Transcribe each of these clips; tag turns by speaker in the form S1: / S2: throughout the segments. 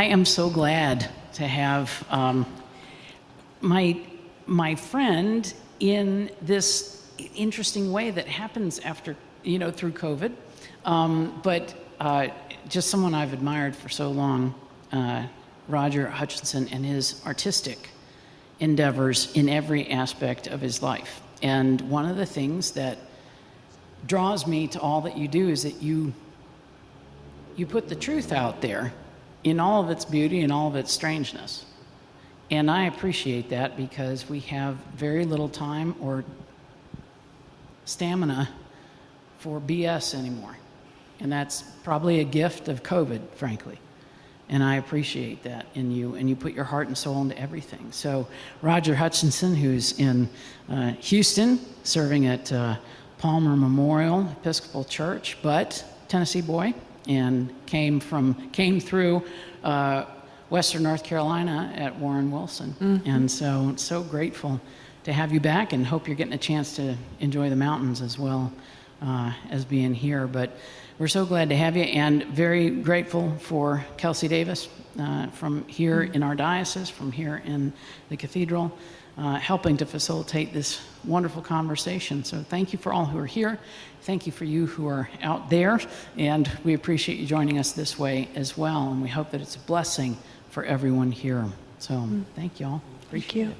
S1: I am so glad to have my friend in this interesting way that happens after, through COVID, but just someone I've admired for so long, Roger Hutchison, and his artistic endeavors in every aspect of his life. And one of the things that draws me to all that you do is that you put the truth out there in all of its beauty and all of its strangeness. And I appreciate that because we have very little time or stamina for BS anymore. And that's probably a gift of COVID, frankly. And I appreciate that in you, and you put your heart and soul into everything. So Roger Hutchison, who's in Houston, serving at Palmer Memorial Episcopal Church, but Tennessee boy, and came through Western North Carolina at Warren Wilson. Mm-hmm. And so grateful to have you back, and hope you're getting a chance to enjoy the mountains as well as being here. But we're so glad to have you, and very grateful for Kelsey Davis from here in our diocese, from here in the Cathedral, helping to facilitate this wonderful conversation. So thank you for all who are here. Thank you for you who are out there, and we appreciate you joining us this way as well, and we hope that it's a blessing for everyone here. So thank you all.
S2: Thank you.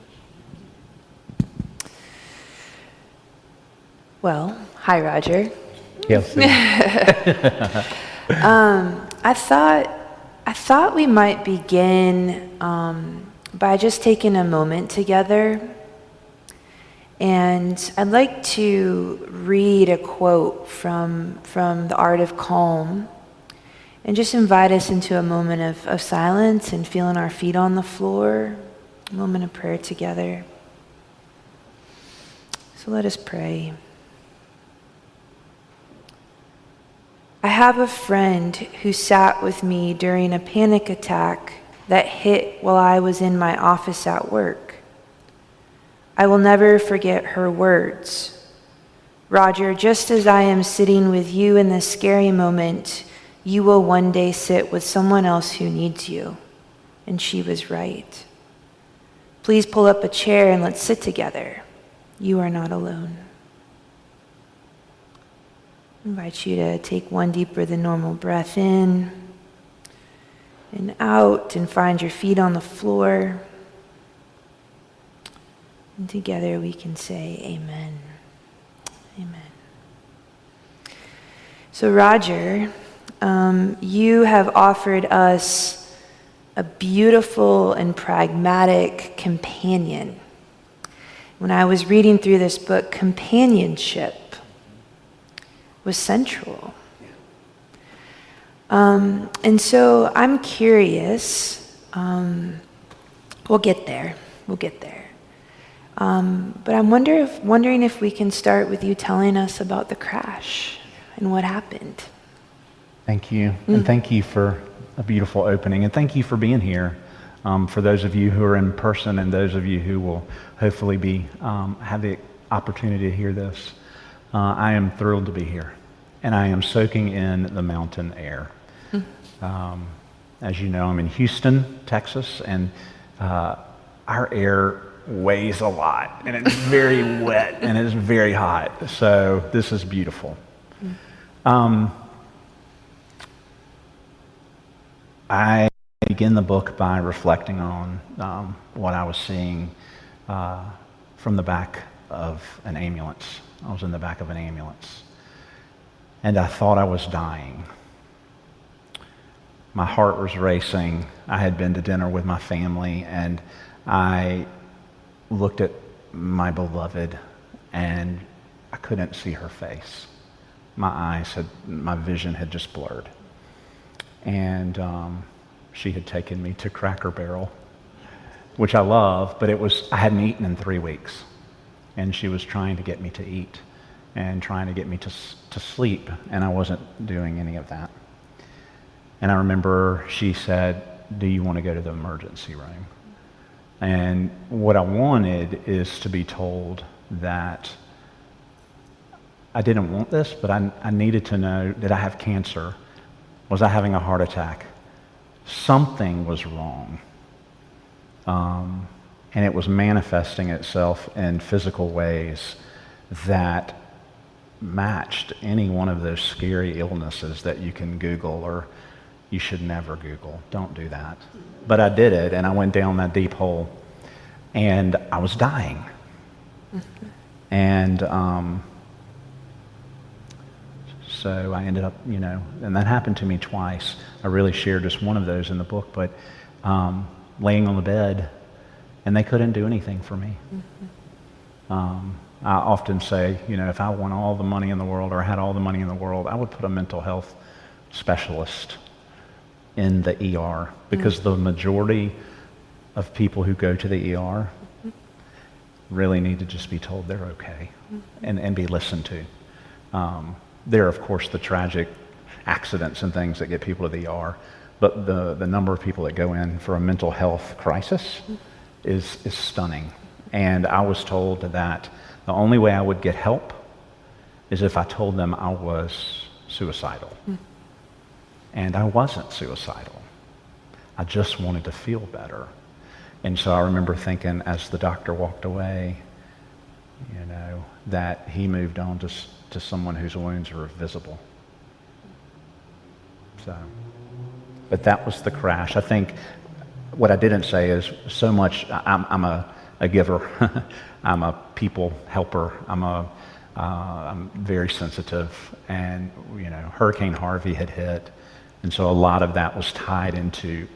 S2: Well, hi, Roger.
S3: Kelsey.
S2: I thought we might begin by just taking a moment together, and I'd like to read a quote from The Art of Calm, and just invite us into a moment of silence and feeling our feet on the floor, a moment of prayer together. So let us pray. I have a friend who sat with me during a panic attack that hit while I was in my office at work. I will never forget her words. Roger, just as I am sitting with you in this scary moment, you will one day sit with someone else who needs you. And she was right. Please pull up a chair and let's sit together. You are not alone. I invite you to take one deeper than normal breath in and out, and find your feet on the floor. And together we can say amen. Amen. So Roger, you have offered us a beautiful and pragmatic companion. When I was reading through this book, companionship was central. And so I'm curious, we'll get there. But I'm wondering if we can start with you telling us about the crash and what happened.
S3: Thank you, and thank you for a beautiful opening, and thank you for being here. For those of you who are in person, and those of you who will hopefully have the opportunity to hear this, I am thrilled to be here, and I am soaking in the mountain air. As you know, I'm in Houston, Texas, and our air weighs a lot, and it's very wet, and it's very hot, so this is beautiful. I begin the book by reflecting on what I was seeing from the back of an ambulance. I was in the back of an ambulance, and I thought I was dying. My heart was racing. I had been to dinner with my family, and I looked at my beloved, and I couldn't see her face. My vision had just blurred. And she had taken me to Cracker Barrel, which I love, but I hadn't eaten in 3 weeks. And she was trying to get me to eat and trying to get me to sleep, and I wasn't doing any of that. And I remember she said, "Do you want to go to the emergency room?" And what I wanted is to be told that I didn't want this, but I needed to know, did I have cancer? Was I having a heart attack? something was wrong. And it was manifesting itself in physical ways that matched any one of those scary illnesses that you can Google, or you should never Google. Don't do that. But I did it, and I went down that deep hole, and I was dying. And so I ended up, and that happened to me twice. I really shared just one of those in the book, but laying on the bed, and they couldn't do anything for me. I often say, if I won all the money in the world or had all the money in the world, I would put a mental health specialist in the ER, because the majority of people who go to the ER really need to just be told they're okay and be listened to. There are, of course, the tragic accidents and things that get people to the ER, but the number of people that go in for a mental health crisis is stunning. And I was told that the only way I would get help is if I told them I was suicidal. And I wasn't suicidal. I just wanted to feel better. And so I remember thinking, as the doctor walked away, that he moved on to someone whose wounds are visible. But that was the crash. I think what I didn't say is so much. I'm a giver. I'm a people helper. I'm very sensitive, and Hurricane Harvey had hit, and so a lot of that was tied into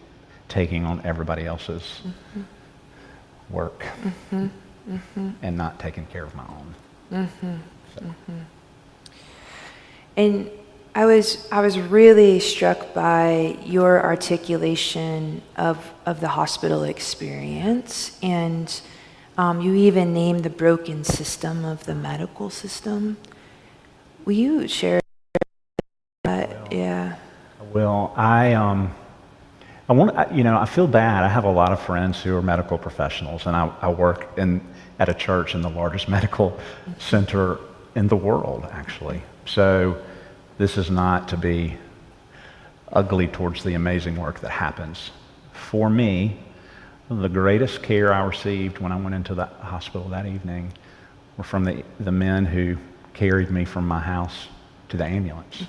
S3: taking on everybody else's work and not taking care of my own.
S2: And I was really struck by your articulation of the hospital experience, and you even named the broken system of the medical system. Will you share that? Yeah.
S3: Well, I feel bad. I have a lot of friends who are medical professionals, and I work at a church in the largest medical center in the world, actually. So this is not to be ugly towards the amazing work that happens. For me, the greatest care I received when I went into the hospital that evening were from the men who carried me from my house to the ambulance.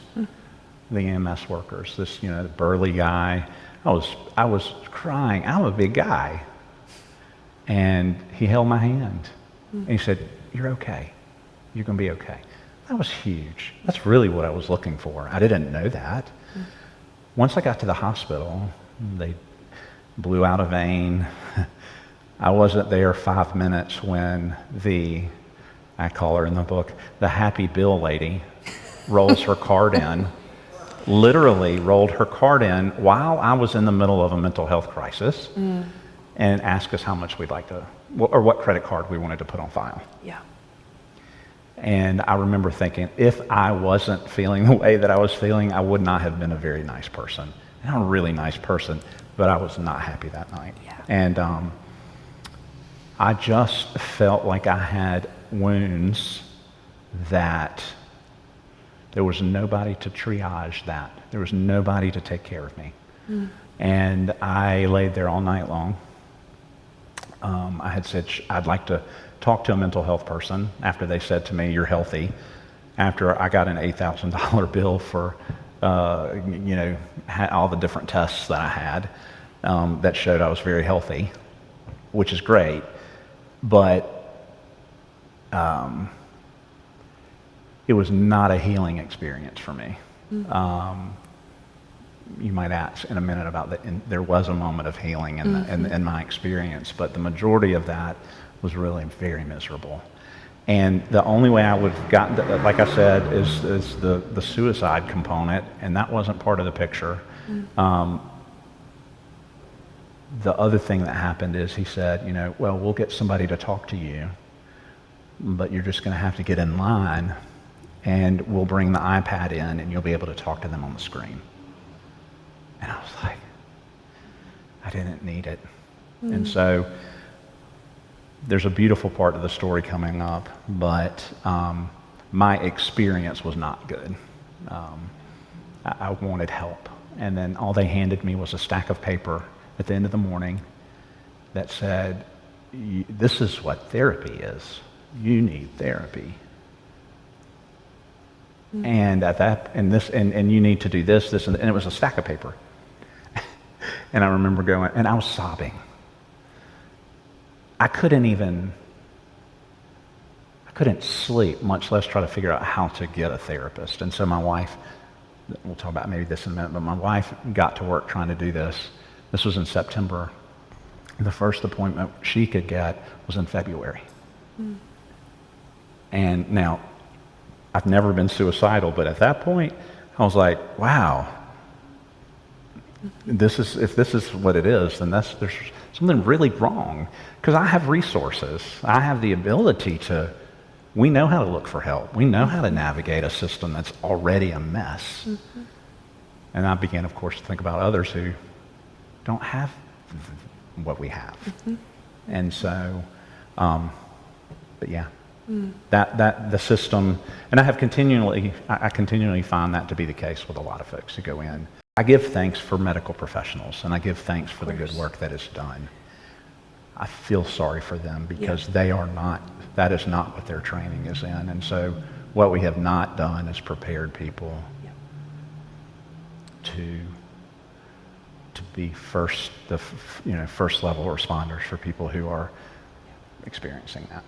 S3: The EMS workers, this burly guy. I was crying. I'm a big guy. And he held my hand. And he said, "You're okay. You're going to be okay." That was huge. That's really what I was looking for. I didn't know that. Once I got to the hospital, they blew out a vein. I wasn't there 5 minutes when I call her in the book, the Happy Bill lady rolls her card in, literally rolled her card in while I was in the middle of a mental health crisis, and asked us how much we'd like to, or what credit card we wanted to put on file.
S2: Yeah.
S3: And I remember thinking, if I wasn't feeling the way that I was feeling, I would not have been a very nice person. And I'm a really nice person, but I was not happy that night.
S2: Yeah.
S3: And I just felt like I had wounds that there was nobody to triage that. There was nobody to take care of me. And I laid there all night long. I had said, I'd like to talk to a mental health person after they said to me, "You're healthy." After I got an $8,000 bill for, all the different tests that I had that showed I was very healthy, which is great. But it was not a healing experience for me. You might ask in a minute about that. There was a moment of healing in my experience, but the majority of that was really very miserable. And the only way I would have gotten, like I said, is the suicide component, and that wasn't part of the picture. The other thing that happened is he said, well, we'll get somebody to talk to you, but you're just going to have to get in line, and we'll bring the iPad in, and you'll be able to talk to them on the screen. And I was like, I didn't need it. And so there's a beautiful part of the story coming up, but my experience was not good. I wanted help, And then all they handed me was a stack of paper at the end of the morning that said, this is what therapy is. You need therapy. And and you need to do this, and it was a stack of paper. And I remember going, and I was sobbing. I couldn't sleep, much less try to figure out how to get a therapist. And so my wife, we'll talk about maybe this in a minute, but my wife got to work trying to do this. This was in September. The first appointment she could get was in February. And now, I've never been suicidal, but at that point, I was like, wow, if this is what it is, then there's something really wrong. Because I have resources. I have the ability we know how to look for help. We know how to navigate a system that's already a mess. And I began, of course, to think about others who don't have what we have. And so, but yeah. That the system, and I continually find that to be the case with a lot of folks who go in. I give thanks for medical professionals, and I give thanks for the good work that is done. I feel sorry for them because that is not what their training is in. And so what we have not done is prepared people to be first level responders for people who are experiencing that.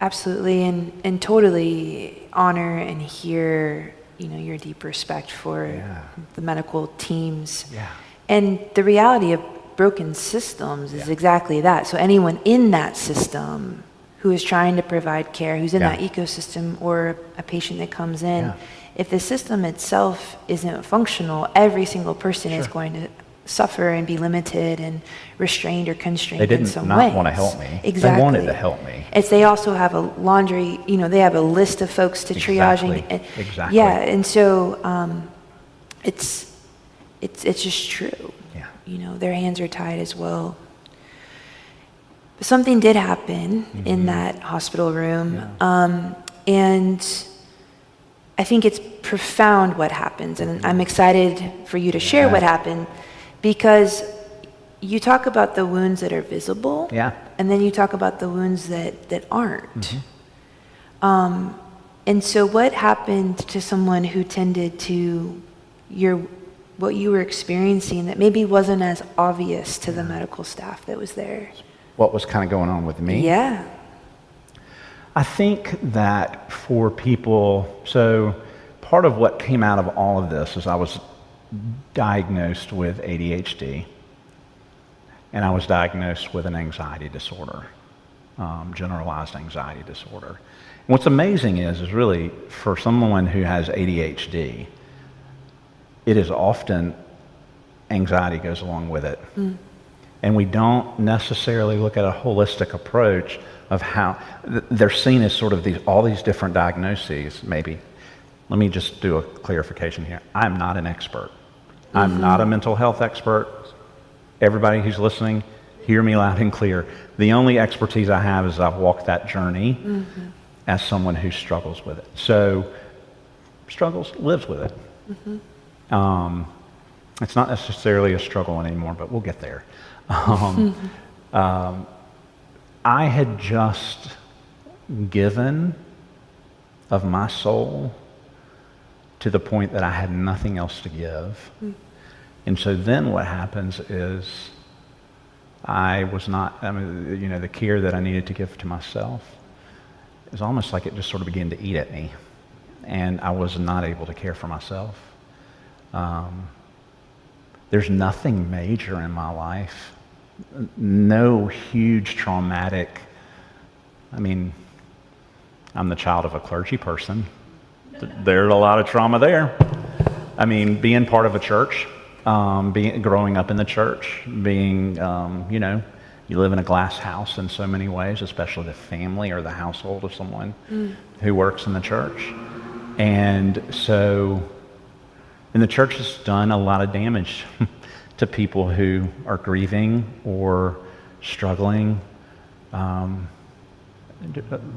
S2: Absolutely, and totally honor and hear, your deep respect for the medical teams.
S3: Yeah.
S2: And the reality of broken systems is exactly that. So anyone in that system who is trying to provide care, who's in that ecosystem, or a patient that comes in, if the system itself isn't functional, every single person is going to suffer and be limited and restrained or constrained in some ways.
S3: They did not want to help me.
S2: Exactly.
S3: They wanted to help me.
S2: They also have a laundry, they have a list of folks to triaging.
S3: Exactly.
S2: Yeah, and so it's just true.
S3: Yeah.
S2: Their hands are tied as well. But something did happen in that hospital room, and I think it's profound what happens, and I'm excited for you to share what happened, because you talk about the wounds that are visible, and then you talk about the wounds that aren't. And so what happened to someone who tended to what you were experiencing that maybe wasn't as obvious to the medical staff that was there?
S3: What was kind of going on with me?
S2: Yeah.
S3: I think that for people, so part of what came out of all of this is I was diagnosed with ADHD, and I was diagnosed with an anxiety disorder, generalized anxiety disorder. And what's amazing is really for someone who has ADHD, it is often anxiety goes along with it. And we don't necessarily look at a holistic approach of how they're seen as sort of all these different diagnoses, maybe. Let me just do a clarification here. I'm not an expert. I'm not a mental health expert. Everybody who's listening, hear me loud and clear. The only expertise I have is I've walked that journey as someone who struggles with it. So, lives with it. It's not necessarily a struggle anymore, but we'll get there. I had just given of my soul to the point that I had nothing else to give. And so then what happens is the care that I needed to give to myself, it was almost like it just sort of began to eat at me. And I was not able to care for myself. There's nothing major in my life. No huge traumatic, I'm the child of a clergy person. There's a lot of trauma there. Being part of a church, growing up in the church, being, you live in a glass house in so many ways, especially the family or the household of someone who works in the church. And the church has done a lot of damage to people who are grieving or struggling. A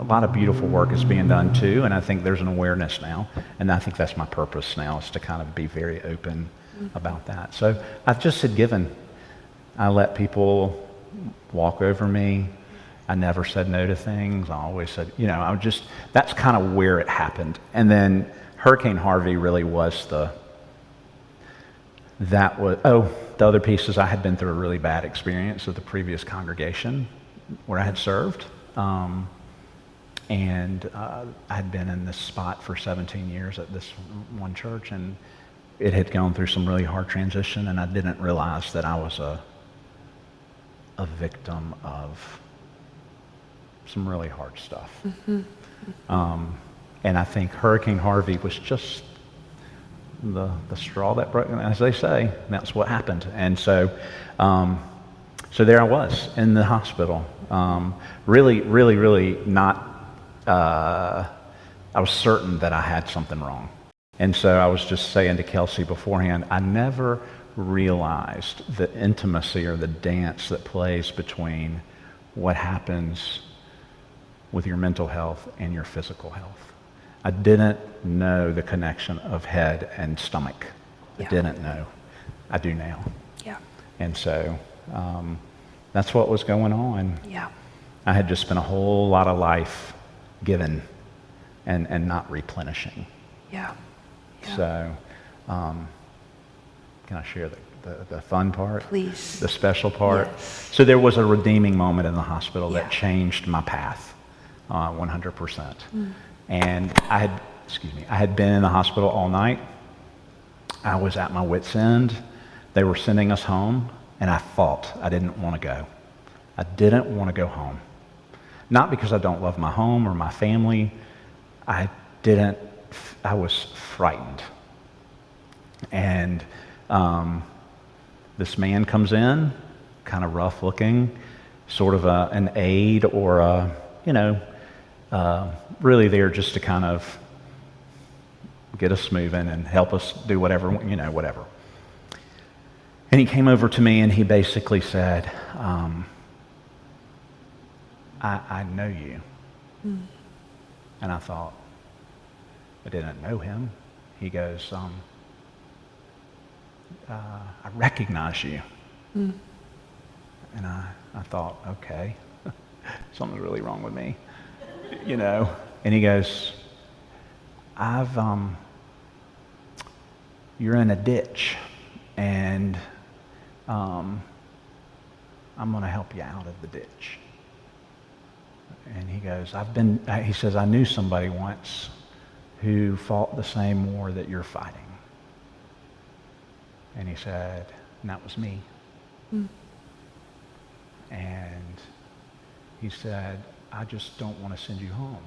S3: lot of beautiful work is being done too, and I think there's an awareness now, and I think that's my purpose now, is to kind of be very open about that. So I've just had given. I let people walk over me. I never said no to things. I always said, that's kind of where it happened. And then Hurricane Harvey really was the other piece is I had been through a really bad experience with the previous congregation where I had served. And I had been in this spot for 17 years at this one church, and it had gone through some really hard transition, and I didn't realize that I was a victim of some really hard stuff. And I think Hurricane Harvey was just the straw that broke, as they say. That's what happened. And so there I was in the hospital. Really not. I was certain that I had something wrong. And so I was just saying to Kelsey beforehand, I never realized the intimacy or the dance that plays between what happens with your mental health and your physical health. I didn't know the connection of head and stomach. I didn't know. I do now.
S2: Yeah.
S3: And so that's what was going on.
S2: Yeah.
S3: I had just spent a whole lot of life given and not replenishing.
S2: Yeah.
S3: So can I share the fun part?
S2: Please.
S3: The special part?
S2: Yes.
S3: So there was a redeeming moment in the hospital that changed my path 100%. And I had been in the hospital all night. I was at my wit's end. They were sending us home, and I fought. I didn't want to go. I didn't want to go home. Not because I don't love my home or my family. I was frightened. And this man comes in, kind of rough looking, sort of an aide or really there just to kind of get us moving and help us do whatever. And he came over to me and he basically said, I know you. And I thought, I didn't know him. He goes, I recognize you. And I thought, okay, something's really wrong with me, And he goes, you're in a ditch, and I'm going to help you out of the ditch. And he goes, he says, I knew somebody once who fought the same war that you're fighting. And he said, and that was me. And he said, I just don't want to send you home.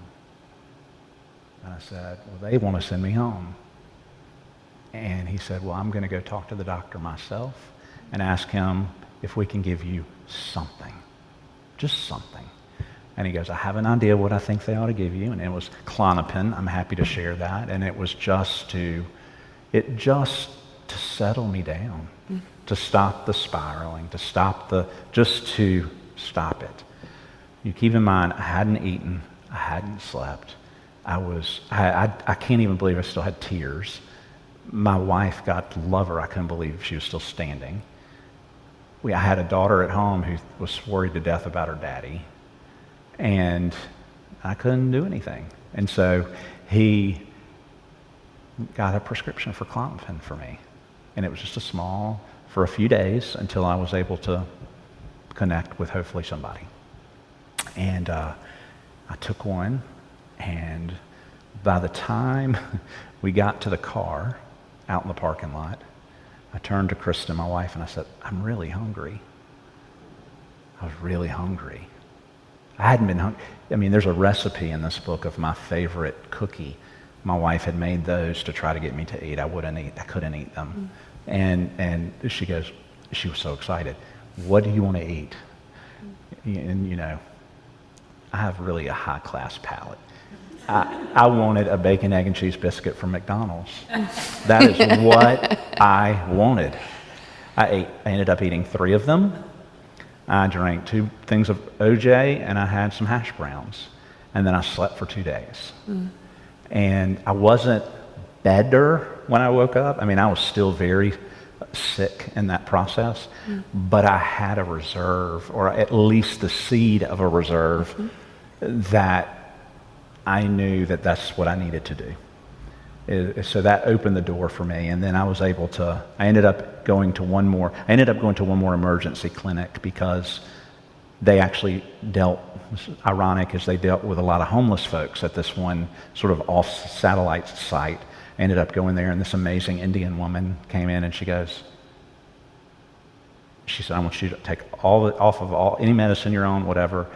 S3: And I said, well, they want to send me home. And he said, well, I'm going to go talk to the doctor myself and ask him if we can give you something, just something. And he goes, I have an idea what I think they ought to give you. And it was Klonopin. I'm happy to share that. And it was just to settle me down, to stop the spiraling, just to stop it. You keep in mind, I hadn't eaten, I hadn't slept. I can't even believe I still had tears. My wife, God love her, I couldn't believe she was still standing. I had a daughter at home who was worried to death about her daddy. And I couldn't do anything. And so he got a prescription for Klonopin for me. And it was just for a few days until I was able to connect with hopefully somebody. And I took one, and by the time we got to the car out in the parking lot, I turned to Kristen, my wife, and I said, I'm really hungry. I was really hungry. I hadn't been hungry. I mean, there's a recipe in this book of my favorite cookie. My wife had made those to try to get me to eat. I couldn't eat them. And she goes, she was so excited. What do you want to eat? And I have really a high-class palate. I wanted a bacon, egg, and cheese biscuit from McDonald's. That is what I wanted. I ended up eating 3 of them. I drank 2 things of OJ, and I had some hash browns. And then I slept for 2 days. And I wasn't better when I woke up. I mean, I was still very sick in that process, but I had a reserve, or at least the seed of a reserve, that I knew that that's what I needed to do. So that opened the door for me, and then I was able to, I ended up going to one more emergency clinic, because they actually dealt, ironic, as they dealt with a lot of homeless folks at this one sort of off satellite site. I ended up going there, and this amazing Indian woman came in, and she said, I want you to take any medicine you're on, whatever.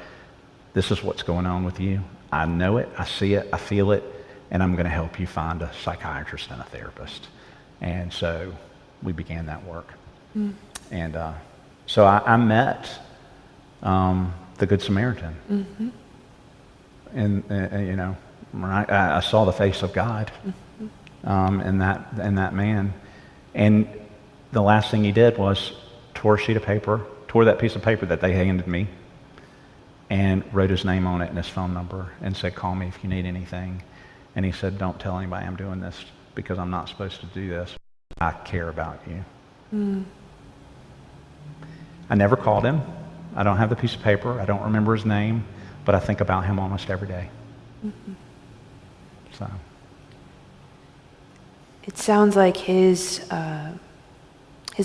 S3: This is what's going on with you. I know it, I see it, I feel it, and I'm going to help you find a psychiatrist and a therapist. And so we began that work. And so I met the Good Samaritan. And you know, I saw the face of God in that man. And the last thing he did was tore a sheet of paper, tore that piece of paper that they handed me, and wrote his name on it and his phone number, and said, call me if you need anything. And he said, don't tell anybody I'm doing this, because I'm not supposed to do this. I care about you. I never called him. I don't have the piece of paper. I don't remember his name, but I think about him almost every day. So
S2: It sounds like his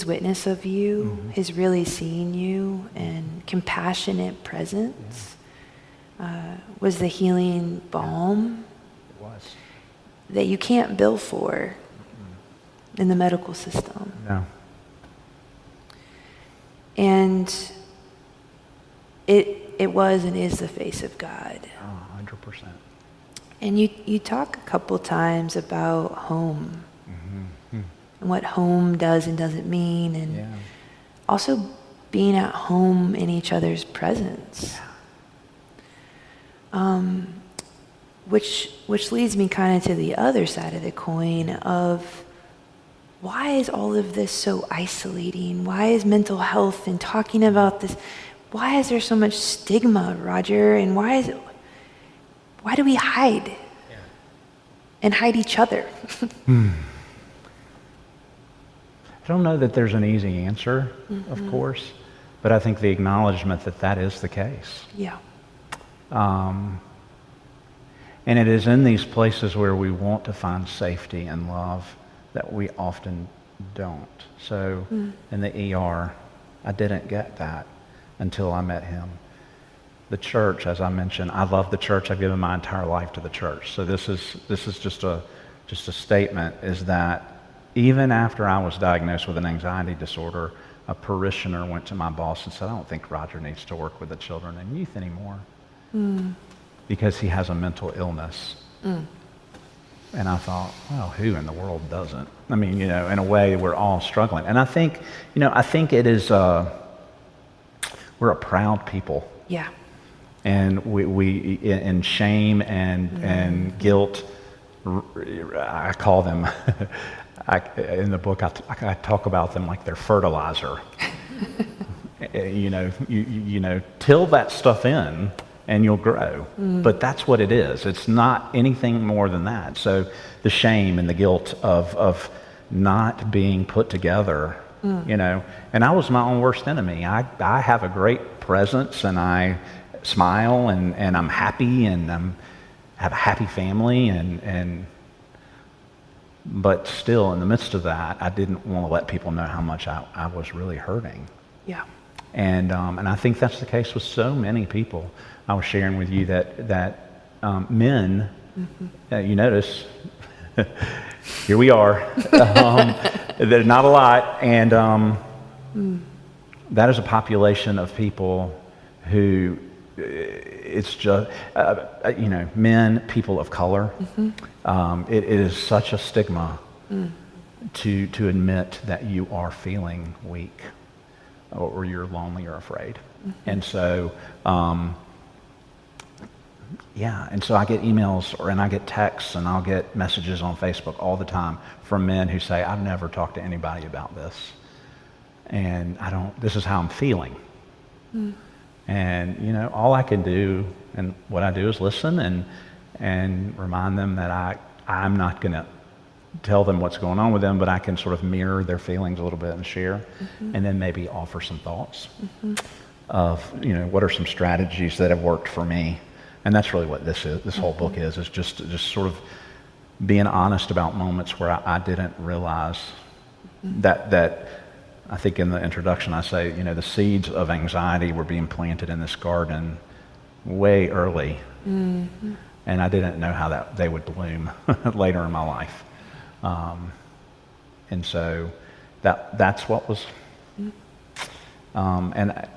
S2: witness of you, his really seeing you and compassionate presence was the healing balm
S3: it was.
S2: that you can't bill for in the medical system.
S3: No.
S2: And it was and is the face of God.
S3: Oh, 100%.
S2: And you talk a couple times about home and what home does and doesn't mean, and also being at home in each other's presence. Which leads me kind of to the other side of the coin of, why is all of this so isolating? Why is mental health and talking about this, why is there so much stigma, Roger? And why do we hide and hide each other?
S3: I don't know that there's an easy answer, of course, but I think the acknowledgement that is the case.
S2: Yeah.
S3: And it is in these places where we want to find safety and love that we often don't. So in the ER, I didn't get that until I met him. The church, as I mentioned, I love the church. I've given my entire life to the church. So this is just a statement, is that even after I was diagnosed with an anxiety disorder, a parishioner went to my boss and said, I don't think Roger needs to work with the children and youth anymore because he has a mental illness. And I thought, well, who in the world doesn't? I mean, you know, in a way, we're all struggling. And I think it is, we're a proud people.
S2: Yeah.
S3: And we in shame and guilt, I call them, in the book, I talk about them like they're fertilizer. you know, till that stuff in, and you'll grow. But that's what it is. It's not anything more than that. So the shame and the guilt of not being put together, you know, and I was my own worst enemy. I have a great presence, and I smile, and I'm happy, and have a happy family, but still in the midst of that, I didn't want to let people know how much I was really hurting.
S2: Yeah.
S3: And I think that's the case with so many people. I was sharing with you that men, you notice, here we are, there's not a lot, and that is a population of people who, it's just, you know, men, people of color. It is such a stigma to admit that you are feeling weak, or you're lonely or afraid. And so, and so I get emails, and I get texts, and I'll get messages on Facebook all the time from men who say, I've never talked to anybody about this, and this is how I'm feeling. And, you know, all I can do, and what I do, is listen and remind them that I'm not going to tell them what's going on with them, but I can sort of mirror their feelings a little bit and share, and then maybe offer some thoughts of, what are some strategies that have worked for me. And that's really what this is. This whole book is just sort of being honest about moments where I didn't realize that I think in the introduction I say, the seeds of anxiety were being planted in this garden way early. And I didn't know how they would bloom later in my life. And so that's what was, and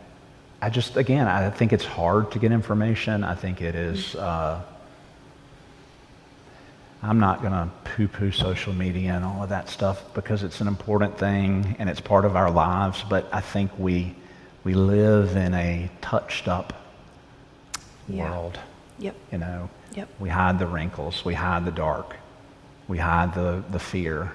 S3: I just, again, I think it's hard to get information. I think it is, I'm not going to poo-poo social media and all of that stuff because it's an important thing and it's part of our lives, but I think we live in a touched up world.
S2: Yep. Yep.
S3: We hide the wrinkles, we hide the dark, we hide the fear.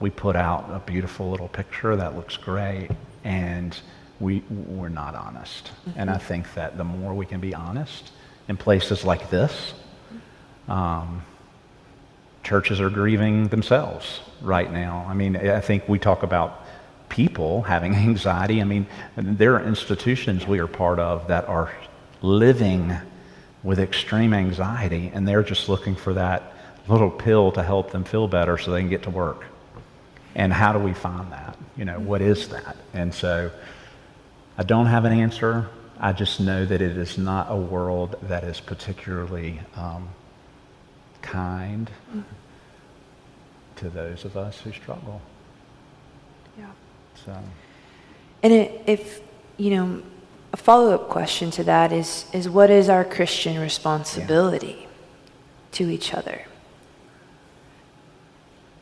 S3: We put out a beautiful little picture that looks great, and we're not honest. And I think that the more we can be honest in places like this, churches are grieving themselves right now. I mean, I think we talk about people having anxiety. I mean, there are institutions we are part of that are living with extreme anxiety, and they're just looking for that little pill to help them feel better so they can get to work. And how do we find that? What is that? And so I don't have an answer. I just know that it is not a world that is particularly kind to those of us who struggle.
S2: Yeah.
S3: So.
S2: And if a follow-up question to that is what is our Christian responsibility to each other?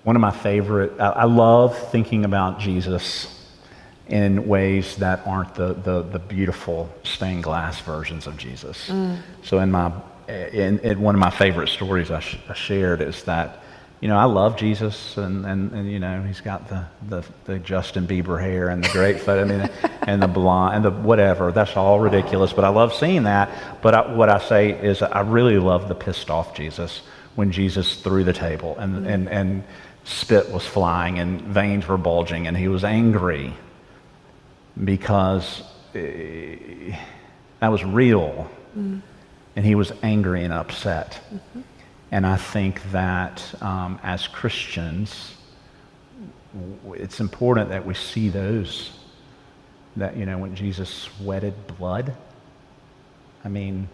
S3: One of my favorite, I love thinking about Jesus in ways that aren't the beautiful stained glass versions of Jesus. So in one of my favorite stories I shared is that, I love Jesus and he's got the Justin Bieber hair and the great photo, and the blonde and the whatever. That's all ridiculous, but I love seeing that. But what I say is I really love the pissed off Jesus when Jesus threw the table and spit was flying and veins were bulging and he was angry because that was real. And he was angry and upset. And I think that as Christians, it's important that we see those, that, when Jesus sweated blood. I mean,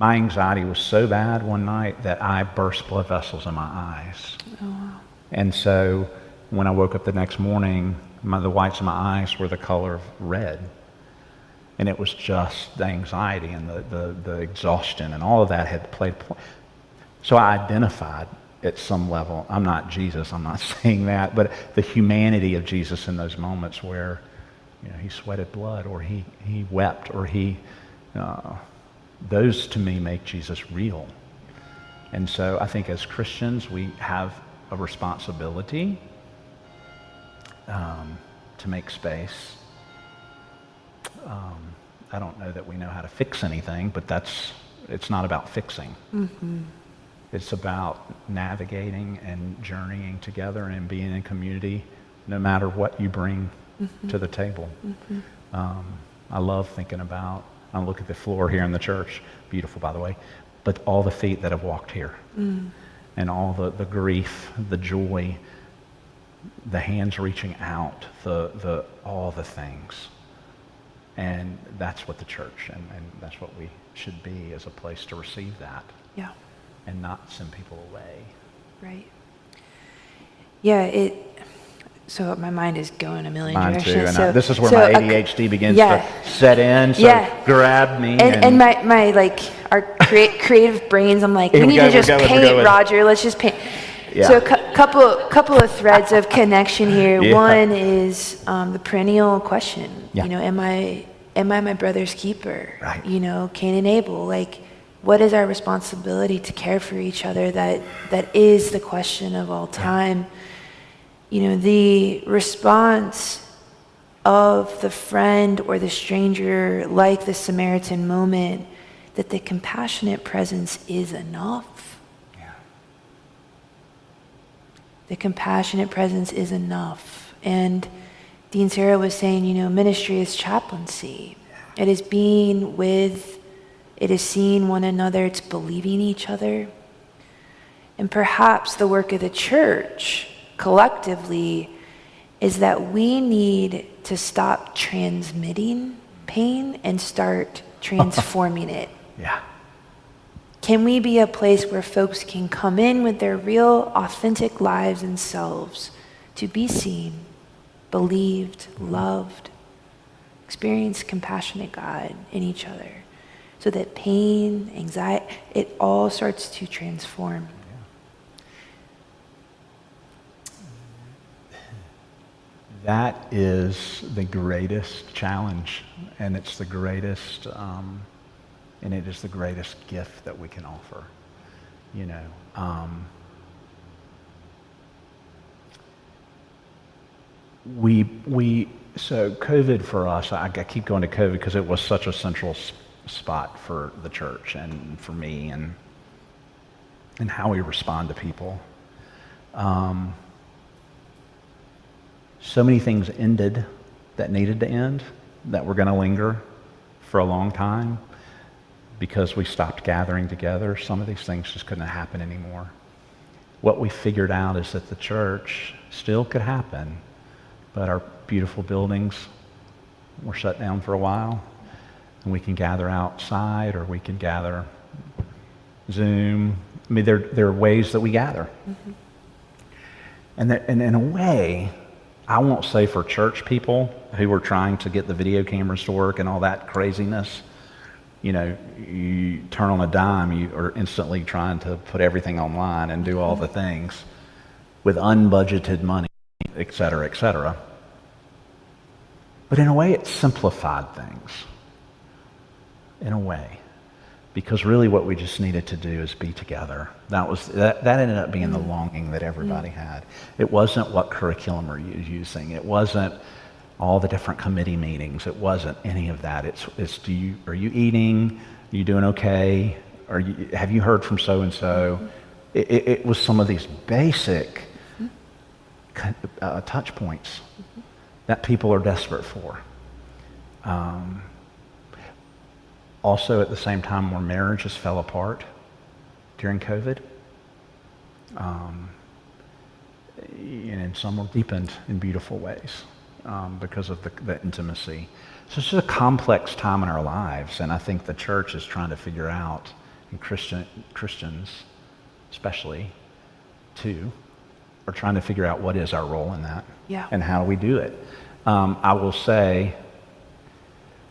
S3: my anxiety was so bad one night that I burst blood vessels in my eyes. Oh, wow. And so when I woke up the next morning, the whites of my eyes were the color of red. And it was just the anxiety and the exhaustion and all of that had played. So I identified at some level. I'm not Jesus, I'm not saying that, but the humanity of Jesus in those moments where, he sweated blood or he wept or those to me make Jesus real. And so I think as Christians, we have a responsibility to make space. I don't know that we know how to fix anything, but it's not about fixing. It's about navigating and journeying together and being in community, no matter what you bring to the table. I love thinking about, I look at the floor here in the church, beautiful by the way, but all the feet that have walked here, and all the grief, the joy, the hands reaching out, all the things. And that's what the church and that's what we should be, as a place to receive that.
S2: Yeah.
S3: And not send people away.
S2: Right. Yeah, so my mind is going a million
S3: Mine
S2: directions.
S3: too, and this is where my ADHD begins to set in, so grab me.
S2: And my our creative brains, I'm like, we need to just paint, Roger, let's just paint. Yeah. So a couple of threads of connection here. Yeah. One is the perennial question. Yeah. Am I my brother's keeper?
S3: Right.
S2: Cain and Abel. What is our responsibility to care for each other? That is the question of all time. Yeah. The response of the friend or the stranger, like the Samaritan moment, that the compassionate presence is enough.
S3: Yeah.
S2: the compassionate presence is enough. And Dean Sarah was saying, ministry is chaplaincy. It is being with, it is seeing one another, it's believing each other. And perhaps the work of the church collectively is that we need to stop transmitting pain and start transforming it.
S3: Yeah.
S2: Can we be a place where folks can come in with their real, authentic lives and selves to be seen, believed, loved, experience compassionate God in each other, so that pain, anxiety, it all starts to transform.
S3: That is the greatest challenge, and it's the greatest, and it is the greatest gift that we can offer. So COVID for us, I keep going to COVID because it was such a central spot for the church and for me, and how we respond to people. So many things ended that needed to end, that were going to linger for a long time because we stopped gathering together. Some of these things just couldn't happen anymore. What we figured out is that the church still could happen, but our beautiful buildings were shut down for a while, and we can gather outside, or we can gather Zoom. I mean, there are ways that we gather. Mm-hmm. And in a way, I won't say for church people who were trying to get the video cameras to work and all that craziness, you turn on a dime, you are instantly trying to put everything online and do all the things with unbudgeted money, et cetera, et cetera. But in a way, it simplified things, in a way, because really what we just needed to do is be together. That ended up being the longing that everybody had. It wasn't what curriculum are you using. It wasn't all the different committee meetings. It wasn't any of that. Are you eating? Are you doing okay? Have you heard from so and so? It was some of these basic touch points that people are desperate for. Also, at the same time, more marriages fell apart during COVID. And some were deepened in beautiful ways because of the intimacy. So it's just a complex time in our lives, and I think the church is trying to figure out, and Christians especially, too, are trying to figure out what is our role in that, and how do we do it. I will say,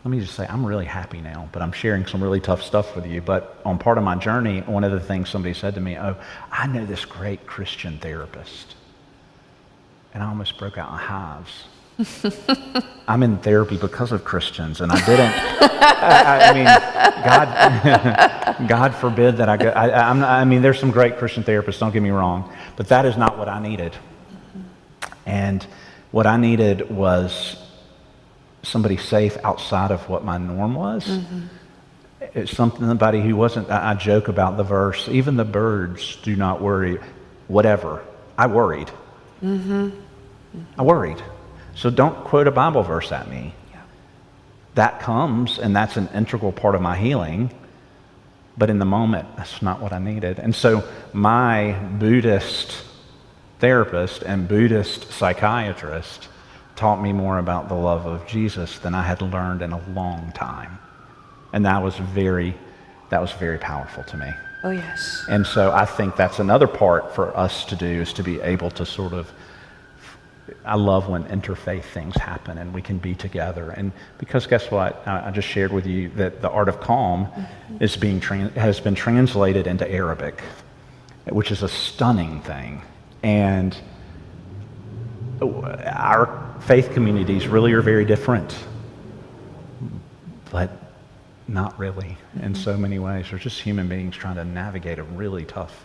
S3: let me just say, I'm really happy now, but I'm sharing some really tough stuff with you. But on part of my journey, one of the things somebody said to me, I know this great Christian therapist. And I almost broke out in hives. I'm in therapy because of Christians, and I didn't. God forbid that I go. There's some great Christian therapists, don't get me wrong, but that is not what I needed. And what I needed was somebody safe outside of what my norm was. Mm-hmm. It's somebody who wasn't, I joke about the verse, even the birds do not worry, whatever. I worried. Mm-hmm. Mm-hmm. I worried. So don't quote a Bible verse at me. Yeah. That comes, and that's an integral part of my healing, but in the moment, that's not what I needed. And so my Buddhist therapist and Buddhist psychiatrist taught me more about the love of Jesus than I had learned in a long time. And that was very powerful to me.
S2: Oh, yes.
S3: And so I think that's another part for us to do, is to be able to sort of, I love when interfaith things happen and we can be together. And because guess what? I just shared with you that the Art of Calm is has been translated into Arabic, which is a stunning thing. And our faith communities really are very different, but not really in so many ways. They're just human beings trying to navigate a really tough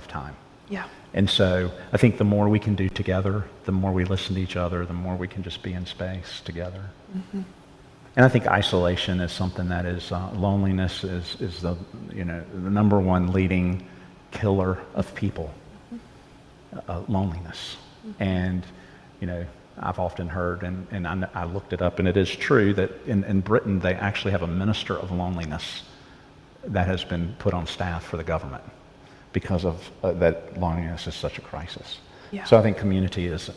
S3: time.
S2: Yeah.
S3: And so I think the more we can do together, the more we listen to each other, the more we can just be in space together. Mm-hmm. And I think isolation is something that is, loneliness is the number one leading killer of people. loneliness. And, I've often heard, and I looked it up, and it is true that in Britain they actually have a minister of loneliness that has been put on staff for the government because of that loneliness is such a crisis.
S2: Yeah.
S3: So I think community is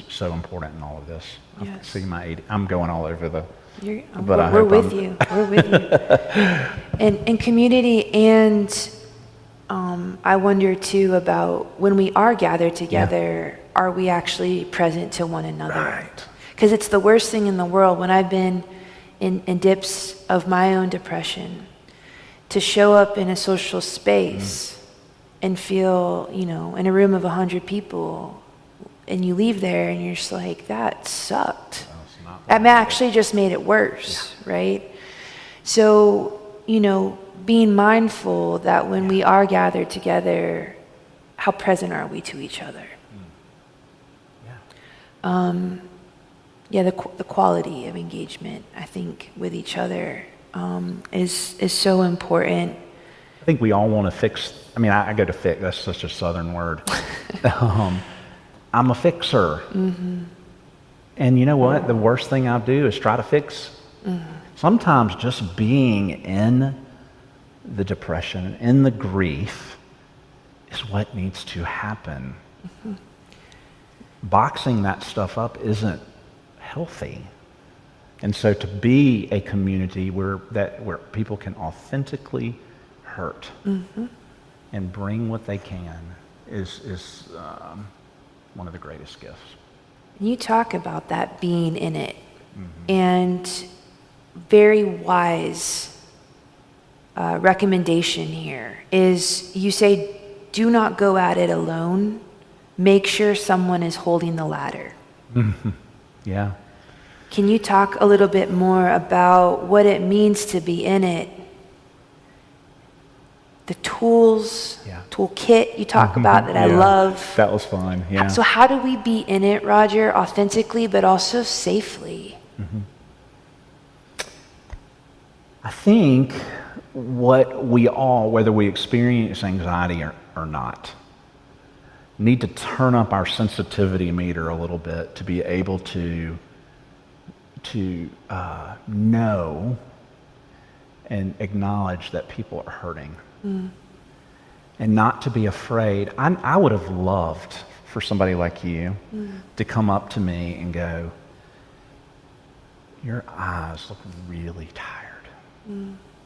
S3: so important in all of this.
S2: Yes.
S3: See I'm going all over the.
S2: We're with you. We're with you. And community, and I wonder too about when we are gathered together, are we actually present to one another?
S3: Right.
S2: Because it's the worst thing in the world when I've been in dips of my own depression to show up in a social space and feel, in a room of 100 people, and you leave there and you're just like, that sucked. That actually just made it worse, right? So, being mindful that when we are gathered together, how present are we to each other? The quality of engagement, I think, with each other is so important.
S3: I think we all want to fix. I go to fix. That's such a Southern word. I'm a fixer. Mm-hmm. And you know what? The worst thing I do is try to fix. Mm-hmm. Sometimes just being in the depression, in the grief, is what needs to happen. Mm-hmm. Boxing that stuff up isn't healthy. And so to be a community where people can authentically hurt and bring what they can is one of the greatest gifts.
S2: You talk about that being in it, and very wise recommendation here is you say, do not go at it alone. Make sure someone is holding the ladder.
S3: Yeah.
S2: Can you talk a little bit more about what it means to be in it? The tools, toolkit you talk about that I love.
S3: That was fun, yeah.
S2: So how do we be in it, Roger, authentically, but also safely?
S3: I think what we all, whether we experience anxiety or not, need to turn up our sensitivity meter a little bit to be able to know and acknowledge that people are hurting. And not to be afraid. I would have loved for somebody like you to come up to me and go, your eyes look really tired.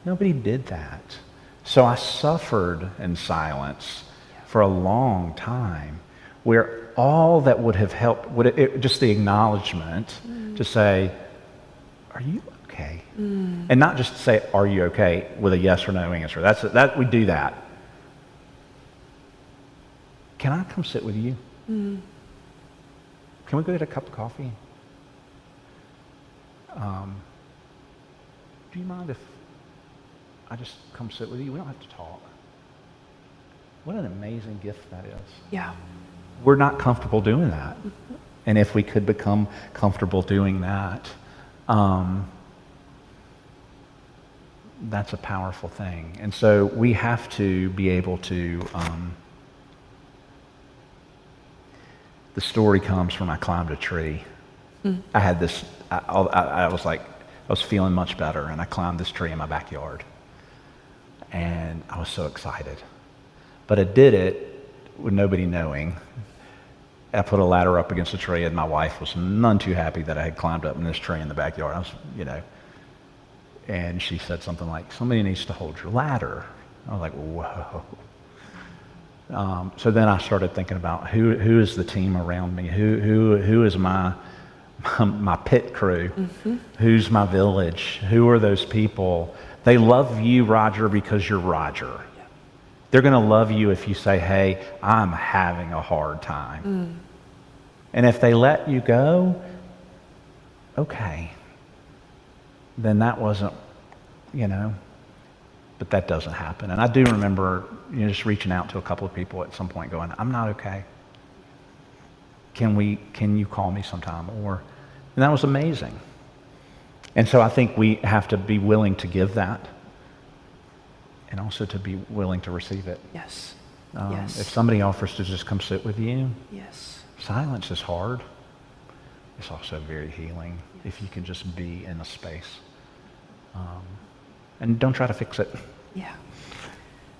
S3: Nobody did that. So I suffered in silence for a long time, where all that would have helped, just the acknowledgement to say, are you okay? And not just to say, are you okay, with a yes or no answer. That we do that. Can I come sit with you? Can we go get a cup of coffee? Do you mind if I just come sit with you? We don't have to talk. What an amazing gift that is.
S2: Yeah.
S3: We're not comfortable doing that. And if we could become comfortable doing that, that's a powerful thing. And so we have to be able to, the story comes from I climbed a tree. I had this, I was feeling much better, and I climbed this tree in my backyard. And I was so excited. But I did it with nobody knowing. I put a ladder up against the tree, and my wife was none too happy that I had climbed up in this tree in the backyard. I was, and she said something like, somebody needs to hold your ladder. I was like, whoa. So then I started thinking about who is the team around me? Who is my pit crew? Who's my village? Who are those people? They love you, Roger, because you're Roger. They're going to love you if you say, hey, I'm having a hard time. And if they let you go, okay. Then that wasn't, but that doesn't happen. And I do remember just reaching out to a couple of people at some point going, I'm not okay. Can you call me sometime? And that was amazing. And so I think we have to be willing to give that, and also to be willing to receive it.
S2: Yes. Yes.
S3: If somebody offers to just come sit with you,
S2: Yes.
S3: silence is hard. It's also very healing if you can just be in a space. And don't try to fix it.
S2: Yeah.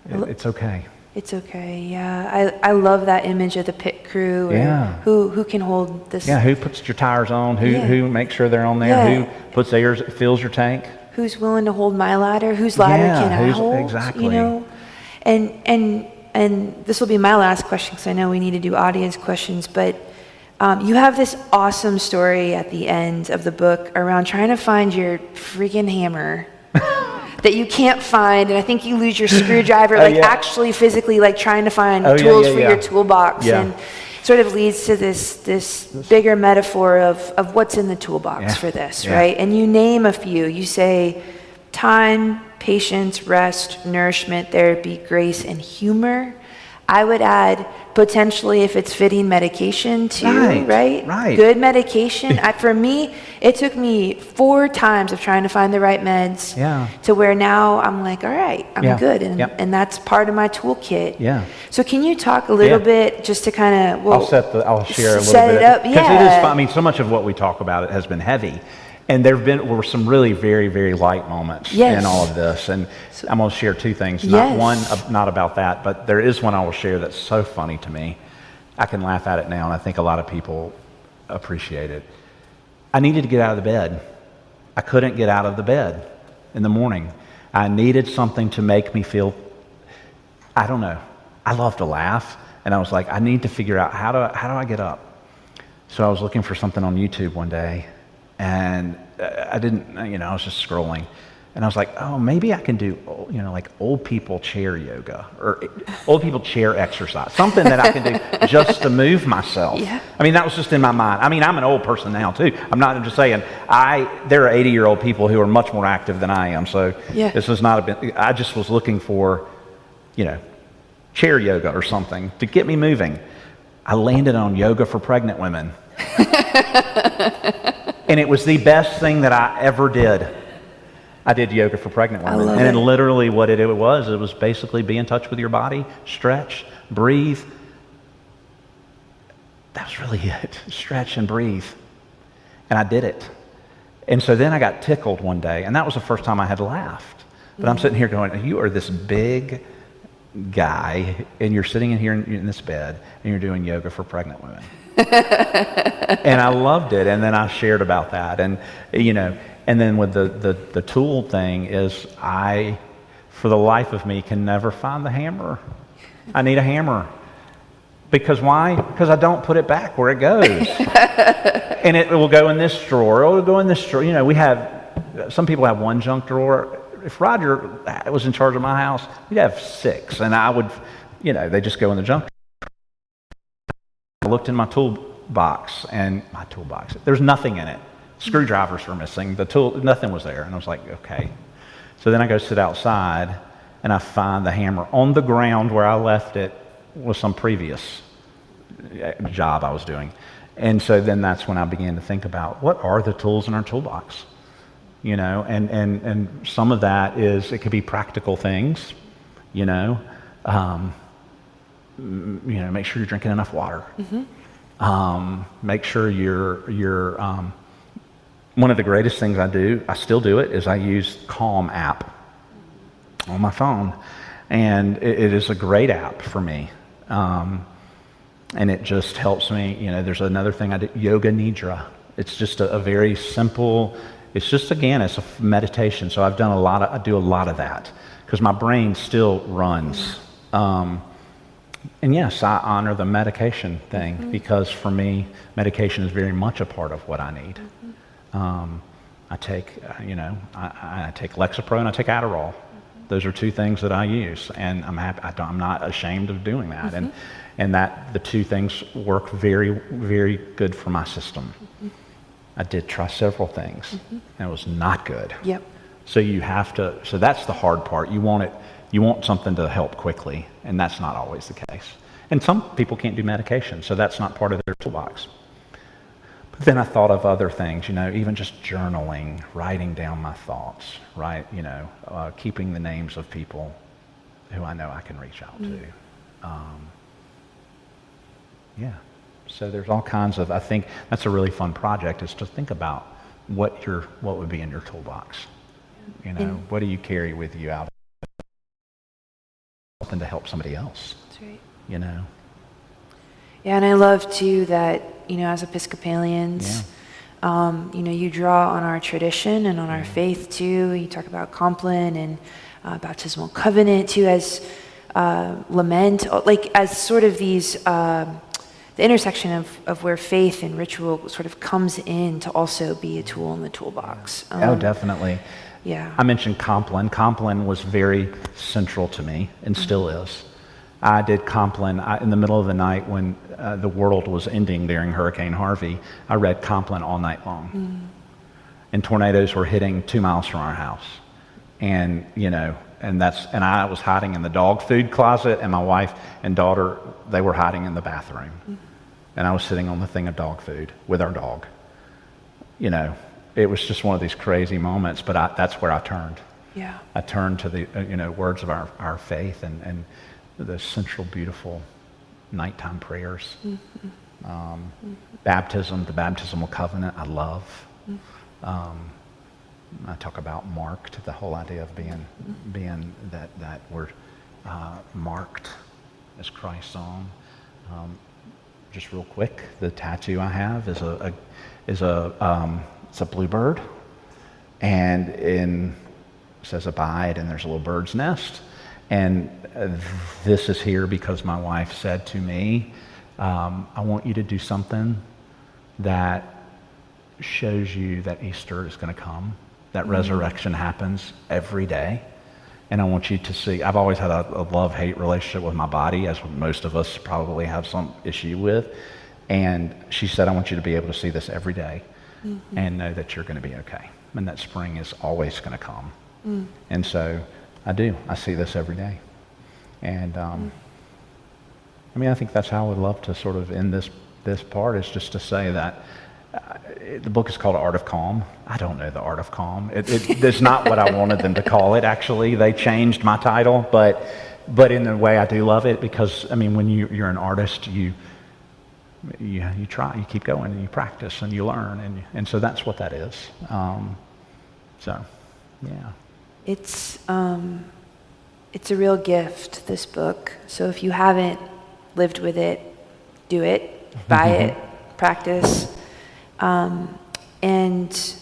S3: It's okay.
S2: It's okay. Yeah. I love that image of the pit crew. Or
S3: Yeah.
S2: Who can hold this?
S3: Yeah, who puts your tires on? Who
S2: Yeah.
S3: who makes sure they're on there?
S2: Yeah.
S3: Who puts theirs, fills your tank?
S2: Who's willing to hold my ladder? Whose ladder
S3: Yeah,
S2: can I hold?
S3: exactly.
S2: You know, and this will be my last question because I know we need to do audience questions. But you have this awesome story at the end of the book around trying to find your freaking hammer that you can't find, and I think you lose your screwdriver, actually physically, like trying to find tools for your toolbox, and sort of leads to this bigger metaphor of what's in the toolbox for this, right? And you name a few. You say time, patience, rest, nourishment, therapy, grace, and humor. I would add potentially, if it's fitting, medication too, right?
S3: Right.
S2: Good medication. For me, it took me 4 times of trying to find the right meds to where now I'm like, all right, I'm good. And that's part of my toolkit.
S3: Yeah.
S2: So can you talk a little bit just to kind of,
S3: I'll share a little
S2: set
S3: bit.
S2: it up.
S3: Because it is fun. I mean, so much of what we talk about has been heavy. And were some really very, very light moments in all of this. And I'm going to share 2 things. Not about that, but there is one I will share that's so funny to me. I can laugh at it now, and I think a lot of people appreciate it. I needed to get out of the bed. I couldn't get out of the bed in the morning. I needed something to make me feel, I don't know. I love to laugh, and I was like, I need to figure out how do I get up? So I was looking for something on YouTube one day, and I didn't, I was just scrolling. And I was like, oh, maybe I can do, like old people chair yoga or old people chair exercise, something that I can do just to move myself. Yeah. I mean, that was just in my mind. I mean, I'm an old person now too. I'm just saying, there are 80-year-old people who are much more active than I am. So this was not I just was looking for, chair yoga or something to get me moving. I landed on yoga for pregnant women. And it was the best thing that I ever did. I did yoga for pregnant women. And then literally what it was basically be in touch with your body, stretch, breathe. That was really it. Stretch and breathe. And I did it. And so then I got tickled one day, and that was the first time I had laughed. But I'm sitting here going, you are this big guy, and you're sitting in here in this bed, and you're doing yoga for pregnant women. And I loved it, and then I shared about that, and and then with the tool thing is for the life of me, can never find the hammer. I need a hammer. Because why? Because I don't put it back where it goes. And it will go in this drawer, or it will go in this drawer. Some people have one junk drawer. If Roger was in charge of my house, we'd have 6, and I would, they just go in the junk drawer. I looked in my toolbox, there's nothing in it. Screwdrivers were missing. Nothing was there. And I was like, okay. So then I go sit outside, and I find the hammer on the ground where I left it with some previous job I was doing. And so then that's when I began to think about what are the tools in our toolbox? And some of that is, it could be practical things, make sure you're drinking enough water. Make sure you're one of the greatest things I still do it, is I use Calm app on my phone. And it is a great app for me. And it just helps me, there's another thing I do, Yoga Nidra. It's just a very simple, it's a meditation. So I do a lot of that because my brain still runs. And yes, I honor the medication thing because for me, medication is very much a part of what I need. I take Lexapro and I take Adderall. Those are 2 things that I use, and I'm happy. I'm not ashamed of doing that, and that the 2 things work very, very good for my system. I did try several things, and it was not good. Yep. So you have to. So that's the hard part. You want something to help quickly, and that's not always the case. And some people can't do medication, so that's not part of their toolbox. But then I thought of other things, even just journaling, writing down my thoughts, right? Keeping the names of people who I know I can reach out to. Yeah. So there's all kinds of, I think that's a really fun project, is to think about what would be in your toolbox. You know, what do you carry with you out? Something to help somebody else.
S2: That's right.
S3: You know?
S2: Yeah, and I love too that, as Episcopalians, you draw on our tradition and on our faith too. You talk about Compline and baptismal covenant too, as lament, like as sort of these, the intersection of where faith and ritual sort of comes in to also be a tool in the toolbox.
S3: Oh, definitely.
S2: Yeah.
S3: I mentioned Compline. Compline was very central to me and still is. I did Compline in the middle of the night when the world was ending during Hurricane Harvey. I read Compline all night long. And tornadoes were hitting 2 miles from our house. And, and I was hiding in the dog food closet, and my wife and daughter, they were hiding in the bathroom. And I was sitting on the thing of dog food with our dog. It was just one of these crazy moments, but that's where I turned.
S2: Yeah.
S3: I turned to the, words of our faith and the central, beautiful nighttime prayers. Baptism, the baptismal covenant, I love. I talk about marked, the whole idea of being that we're marked as Christ's own. Just real quick, the tattoo I have is it's a bluebird, and it says abide, and there's a little bird's nest. And this is here because my wife said to me, I want you to do something that shows you that Easter is going to come, that resurrection happens every day. And I want you to see, I've always had a love-hate relationship with my body, as most of us probably have some issue with. And she said, I want you to be able to see this every day and know that you're going to be okay. And that spring is always going to come. And so I do. I see this every day. And I think that's how I would love to sort of end this part, is just to say that the book is called Art of Calm. I don't know the Art of Calm. It's not what I wanted them to call it, actually. They changed my title, but in a way I do love it, because, when you're an artist, you try, you keep going, and you practice, and you learn, and so that's what that is. So, yeah.
S2: It's a real gift, this book. So if you haven't lived with it, do it, buy it, practice. And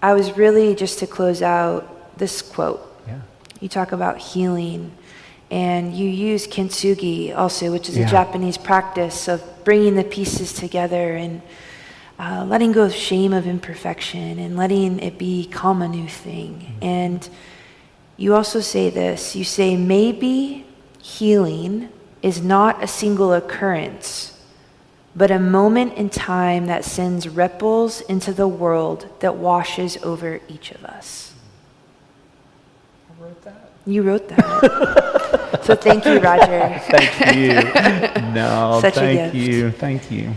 S2: I was really, just to close out, this quote. Yeah. You talk about healing, and you use kintsugi also, which is a Japanese practice of bringing the pieces together and letting go of shame of imperfection and letting it become a new thing. And you also say this, you say, maybe healing is not a single occurrence, but a moment in time that sends ripples into the world that washes over each of us.
S3: I wrote that.
S2: You wrote that. So thank you, Roger.
S3: Thank you. No,
S2: Such a
S3: thank
S2: gift.
S3: you. Thank you.